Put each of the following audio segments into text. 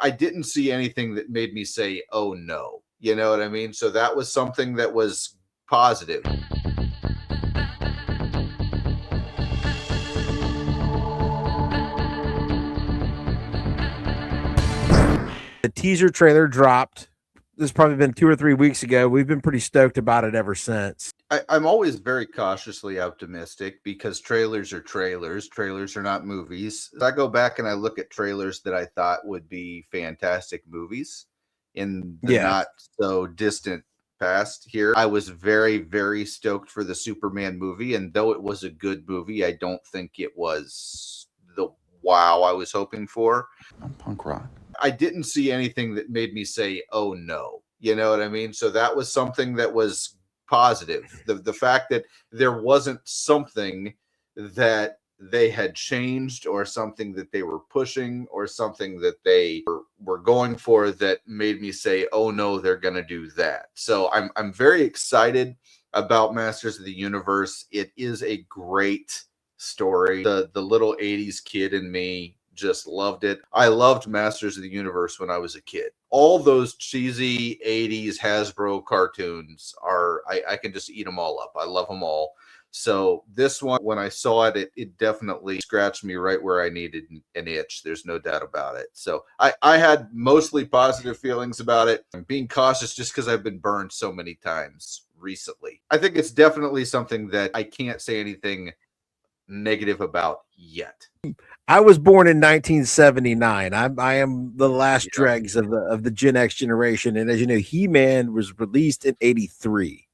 I didn't see anything that made me say, oh no. You know what I mean? So that was something that was positive. The teaser trailer dropped. This has probably been 2 or 3 weeks ago. We've been pretty stoked about it ever since. I'm always very cautiously optimistic because trailers are trailers. Trailers are not movies. I go back and I look at trailers that I thought would be fantastic movies in the not so distant past here. I was very, very stoked for the Superman movie. And though it was a good movie, I don't think it was the wow I was hoping for. I'm punk rock. I didn't see anything that made me say, oh no. You know what I mean? So that was something that was positive. The fact that there wasn't something that they had changed or something that they were pushing or something that they were going for that made me say, oh no, they're going to do that. So I'm very excited about Masters of the Universe. It is a great story. The little 80s kid in me just loved it. I loved Masters of the Universe when I was a kid. All those cheesy 80s Hasbro cartoons are, I can just eat them all up. I love them all. So this one, when I saw it, it definitely scratched me right where I needed an itch. There's no doubt about it. So I had mostly positive feelings about it. I'm being cautious just because I've been burned so many times recently. I think it's definitely something that I can't say anything negative about yet. I was born in 1979. I am the last dregs of the Gen X generation, and as you know, He-Man was released in '83.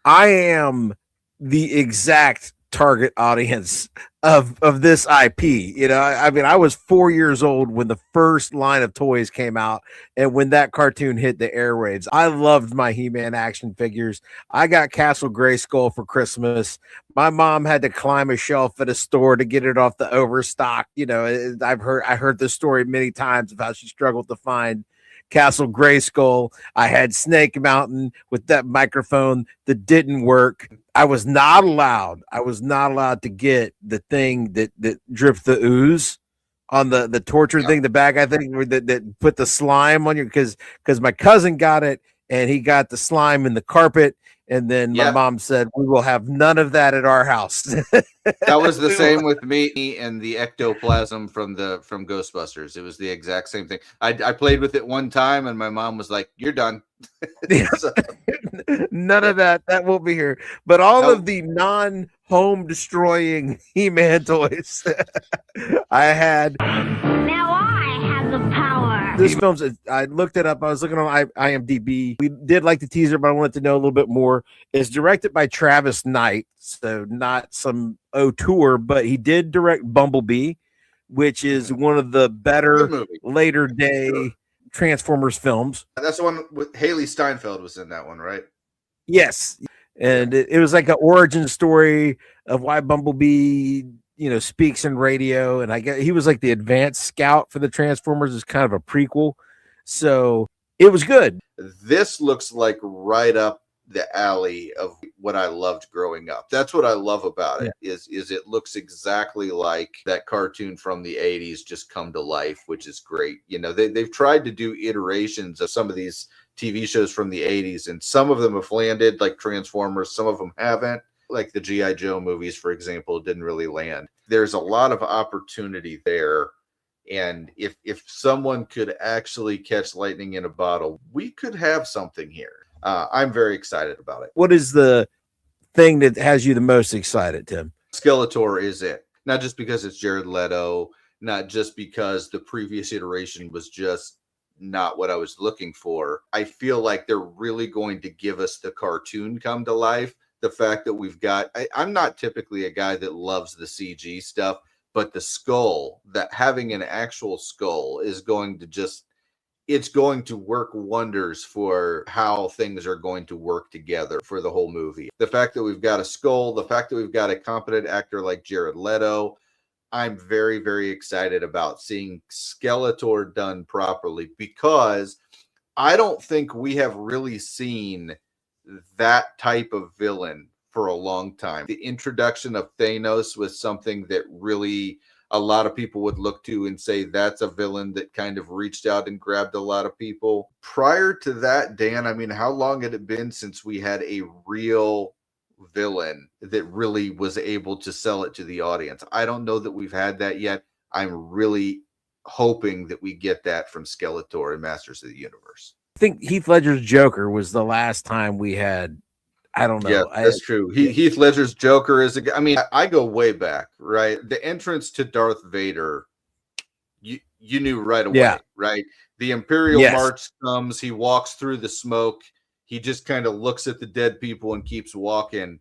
I am the exact target audience of this IP. You know, I mean, I was 4 years old when the first line of toys came out, and when that cartoon hit the airwaves, I loved my He-Man action figures. I got Castle Grayskull for Christmas. My mom had to climb a shelf at a store to get it off the overstock. You know, I heard this story many times of how she struggled to find Castle Grayskull. I had Snake Mountain with that microphone that didn't work. I was not allowed to get the thing that dripped the ooze on the torture thing, the bag, I think, that put the slime on you, because my cousin got it and he got the slime in the carpet. And then my mom said, we will have none of that at our house. That was the same with me and the ectoplasm from Ghostbusters. It was the exact same thing. I played with it one time and my mom was like, you're done. None of that won't be here. But all of the non-home destroying He-Man toys I had. Now I have the power. This film's, I looked it up. I was looking on IMDb. We did like the teaser, but I wanted to know a little bit more. It's directed by Travis Knight, so not some auteur, but he did direct Bumblebee, which is one of the better later day Transformers films. That's the one with Haley Steinfeld was in that one, right? Yes. And it was like an origin story of why Bumblebee, you know, speaks in radio. And I guess he was like the advanced scout for the Transformers, is kind of a prequel. So it was good. This looks like right up the alley of what I loved growing up. That's what I love about it, is it looks exactly like that cartoon from the 80s just come to life, which is great. You know, they've tried to do iterations of some of these TV shows from the 80s, and some of them have landed, like Transformers, some of them haven't. Like the G.I. Joe movies, for example, didn't really land. There's a lot of opportunity there. And if someone could actually catch lightning in a bottle, we could have something here. I'm very excited about it. What is the thing that has you the most excited, Tim? Skeletor is it. Not just because it's Jared Leto, not just because the previous iteration was just not what I was looking for. I feel like they're really going to give us the cartoon come to life. The fact that we've got, I'm not typically a guy that loves the CG stuff, but the skull, that having an actual skull is going to just, it's going to work wonders for how things are going to work together for the whole movie. The fact that we've got a skull, the fact that we've got a competent actor like Jared Leto, I'm very, very excited about seeing Skeletor done properly, because I don't think we have really seen that type of villain for a long time. The introduction of Thanos was something that really a lot of people would look to and say that's a villain that kind of reached out and grabbed a lot of people. Prior to that, Dan, I mean, how long had it been since we had a real villain that really was able to sell it to the audience? I don't know that we've had that yet. I'm really hoping that we get that from Skeletor and Masters of the Universe. I think Heath Ledger's Joker was the last time we had. I don't know. Yeah, that's true. Heath Ledger's Joker is I mean, I go way back, right? The entrance to Darth Vader, you knew right away, right? The Imperial March comes, he walks through the smoke, he just kind of looks at the dead people and keeps walking,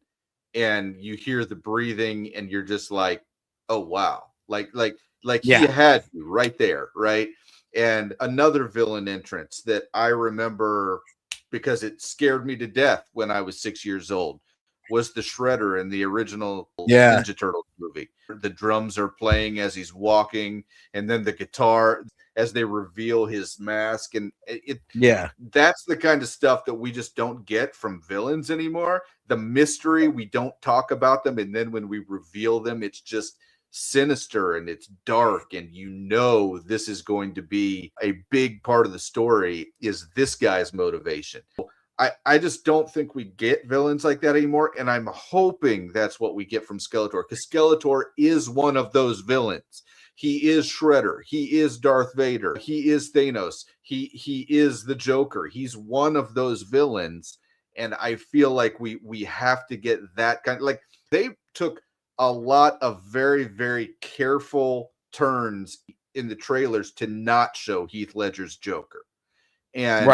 and you hear the breathing, and you're just like, oh wow, like he had you right there, right? And another villain entrance that I remember because it scared me to death when I was 6 years old was the Shredder in the original Ninja Turtles movie. The drums are playing as he's walking, and then the guitar as they reveal his mask, and that's the kind of stuff that we just don't get from villains anymore. The mystery, we don't talk about them, and then when we reveal them, it's just sinister and it's dark, and you know this is going to be a big part of the story is this guy's motivation. I just don't think we get villains like that anymore, and I'm hoping that's what we get from Skeletor, because Skeletor is one of those villains. He is Shredder, he is Darth Vader, he is Thanos, he is the Joker. He's one of those villains, and I feel like we have to get that kind of, like, they took a lot of very, very careful turns in the trailers to not show Heath Ledger's Joker. And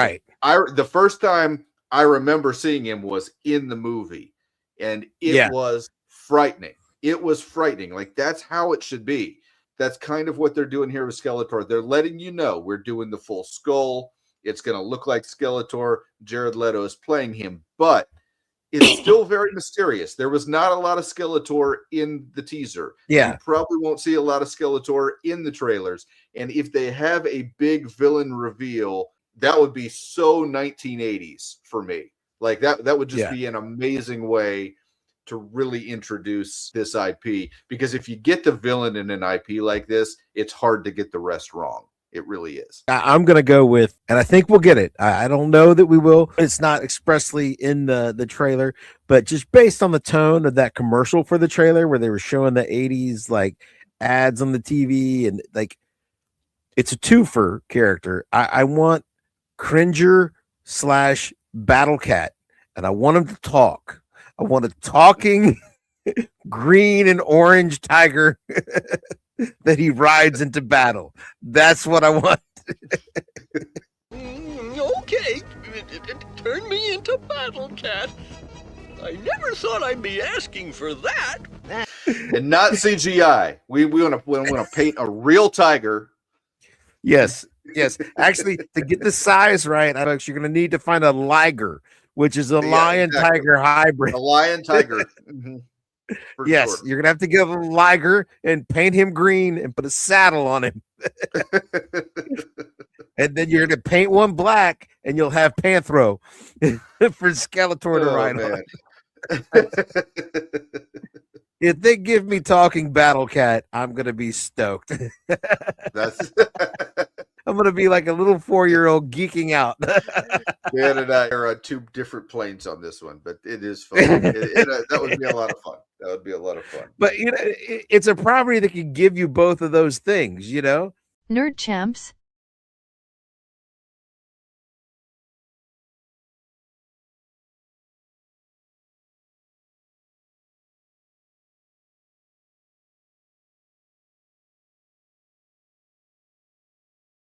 the first time I remember seeing him was in the movie, and it was frightening. It was frightening. Like, that's how it should be. That's kind of what they're doing here with Skeletor. They're letting you know we're doing the full skull. It's going to look like Skeletor. Jared Leto is playing him, but it's still very mysterious. There was not a lot of Skeletor in the teaser. You probably won't see a lot of Skeletor in the trailers. And if they have a big villain reveal, that would be so 1980s for me. Like, that would just be an amazing way to really introduce this IP. Because if you get the villain in an IP like this, it's hard to get the rest wrong. It really is. I'm going to go with, and I think we'll get it. I don't know that we will. It's not expressly in the trailer, but just based on the tone of that commercial for the trailer where they were showing the 80s like ads on the TV, and like, it's a twofer character. I want Cringer / Battle Cat, and I want him to talk. I want a talking green and orange tiger that he rides into battle. That's what I want. Okay, turn me into Battle Cat. I never thought I'd be asking for that. And not CGI. We want to paint a real tiger. Yes. Actually, to get the size right, Alex, you're going to need to find a liger, which is a lion-tiger hybrid. A lion-tiger. Yes, sure. You're going to have to get a liger and paint him green and put a saddle on him. And then you're going to paint one black, and you'll have Panthro for Skeletor to ride on. If they give me talking Battle Cat, I'm going to be stoked. I'm going to be like a little 4-year-old geeking out. Dan and I are on two different planes on this one, but it is fun. That would be a lot of fun. That would be a lot of fun. But, you know, it's a property that can give you both of those things, you know? Nerd Champs,